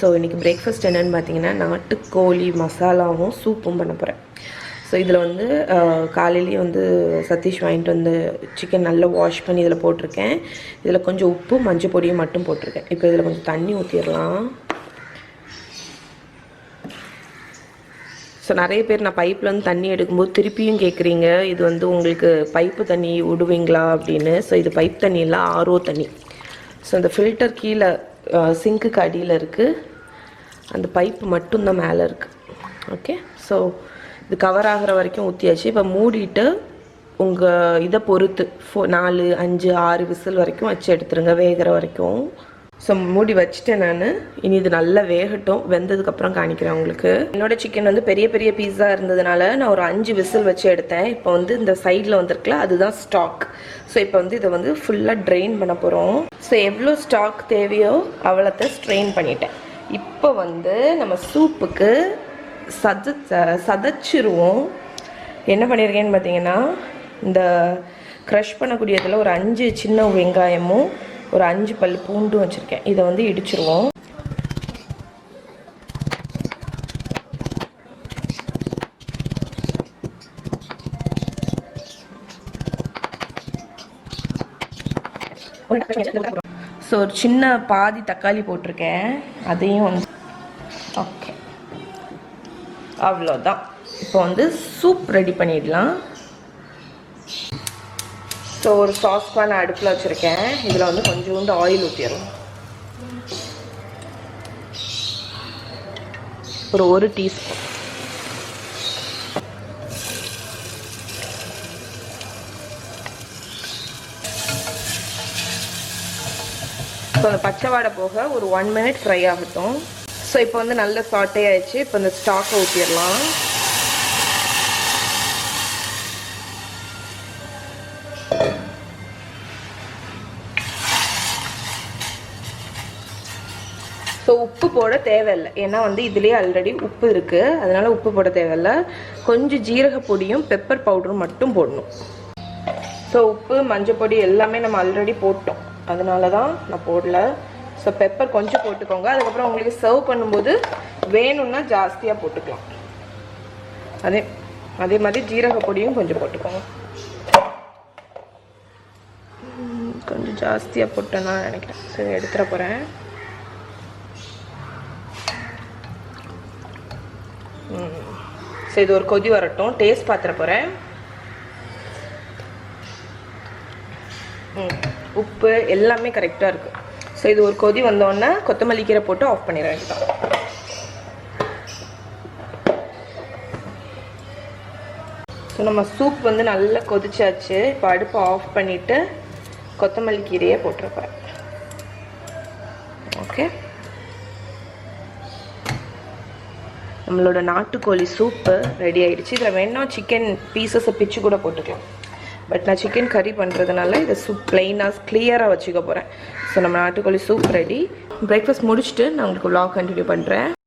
So இன்றைக்கி breakfast என்னென்னு பார்த்தீங்கன்னா நாட்டுக்கோழி மசாலாவும் சூப்பும் பண்ண போகிறேன். ஸோ இதில் வந்து காலையிலேயே வந்து சதீஷ் வாங்கிட்டு வந்து சிக்கன் நல்லா வாஷ் பண்ணி இதில் போட்டிருக்கேன். இதில் கொஞ்சம் உப்பு மஞ்சள் பொடியும் மட்டும் போட்டிருக்கேன். இப்போ இதில் கொஞ்சம் தண்ணி ஊற்றிடலாம். ஸோ நிறைய பேர் நான் பைப்பில் வந்து தண்ணி எடுக்கும்போது திருப்பியும் கேட்குறீங்க, இது வந்து உங்களுக்கு பைப்பு தண்ணி விடுவீங்களா அப்படின்னு. ஸோ இது பைப் தண்ணி இல்லை, ஆர்ஓ தண்ணி. ஸோ அந்த ஃபில்டர் கீழே சிங்க்குக்கு அடியில் இருக்குது, அந்த பைப்பு மட்டும்தான் மேலே இருக்குது. ஓகே, ஸோ இது கவர் ஆகிற வரைக்கும் ஊற்றியாச்சு. இப்போ மூடிட்டு உங்கள் இதை பொறுத்து 4, 5, 6 விசில் வரைக்கும் வச்சு எடுத்துருங்க, வேகிற வரைக்கும். ஸோ மூடி வச்சுட்டேன் நான். இனி இது நல்லா வேகட்டும், வெந்ததுக்கப்புறம் காணிக்கிறேன் உங்களுக்கு. என்னோட சிக்கன் வந்து பெரிய பெரிய பீஸா இருந்ததுனால நான் ஒரு 5 விசில் வச்சு எடுத்தேன். இப்போ வந்து இந்த சைடில் வந்துருக்குல அதுதான் ஸ்டாக். ஸோ இப்போ வந்து இதை வந்து ஃபுல்லாக ட்ரெயின் பண்ண போகிறோம். ஸோ எவ்வளோ ஸ்டாக் தேவையோ அவ்வளோத்த ஸ்ட்ரெயின் பண்ணிட்டேன். இப்போ வந்து நம்ம சூப்புக்கு சதைச்சிருவோம். என்ன பண்ணியிருக்கேன்னு பார்த்தீங்கன்னா, இந்த க்ரஷ் பண்ணக்கூடியதில் ஒரு 5 சின்ன வெங்காயமும் ஒரு 5 பல் பூண்டும் வச்சுருக்கேன். இதை வந்து இடிச்சிருவோம். ஸோ ஒரு சின்ன பாதி தக்காளி போட்டிருக்கேன், அதையும் வந்து ஓகே, அவ்வளோதான். இப்போ வந்து சூப் ரெடி பண்ணிடலாம். ஸோ ஒரு சாஸ்பான் அடுப்பில் வச்சுருக்கேன். இதில் வந்து கொஞ்சோண்டு ஆயில் ஊற்றிடலாம். ஒரு 1 டீஸ்பூன். ஸோ அந்த பச்சை வாடை போக ஒரு 1 மினிட் ஃப்ரை ஆகட்டும். ஸோ இப்போ வந்து நல்ல சாட்டே ஆயிடுச்சு. இப்போ இந்த ஸ்டாக்கை ஊற்றிடலாம். ஸோ உப்பு போட தேவையில்லை, ஏன்னா வந்து இதுலேயே ஆல்ரெடி உப்பு இருக்குது, அதனால் உப்பு போட தேவையில்லை. கொஞ்சம் ஜீரக பொடியும் பெப்பர் பவுடரும் மட்டும் போடணும். ஸோ உப்பு மஞ்சள் பொடி எல்லாமே நம்ம ஆல்ரெடி போட்டோம், அதனால தான் நான் போடல. ஸோ பெப்பர் கொஞ்சம் போட்டுக்கோங்க. அதுக்கப்புறம் உங்களுக்கு சர்வ் பண்ணும்போது வேணும்னா ஜாஸ்தியாக போட்டுக்கலாம். அதே மாதிரி ஜீரக பொடியும் கொஞ்சம் போட்டுக்கோங்க. கொஞ்சம் ஜாஸ்தியாக போட்டேன்னா நினைக்கிறேன். சரி, எடுத்துட போகிறேன். ஸோ இது ஒரு கொதி வரட்டும், டேஸ்ட் பார்த்துட போகிறேன். உப்பு எல்லாமே கரெக்டாக இருக்குது. ஸோ இது ஒரு கொதி வந்தோடனே கொத்தமல்லி கீரை போட்டு ஆஃப் பண்ணிட வேண்டியதான். ஸோ நம்ம சூப் வந்து நல்லா கொதிச்சாச்சு. இப்போ அடுப்பை ஆஃப் பண்ணிவிட்டு கொத்தமல்லி கீரையே போட்டிருப்பேன். ஓகே, நம்மளோட நாட்டுக்கோழி சூப்பு ரெடி ஆகிடுச்சு. இதில் வேணால் சிக்கன் பீசஸை பிச்சு கூட போட்டுக்கலாம், பட் நான் சிக்கன் கறி பண்ணுறதுனால இதை சூப் ப்ளைனாக கிளியராக வச்சுக்க போகிறேன். ஸோ நம்ம நாட்டுக்கோழி சூப் ரெடி. பிரேக்ஃபாஸ்ட் முடிச்சுட்டு நான் உங்களுக்கு vlog கண்டினியூ பண்ணுறேன்.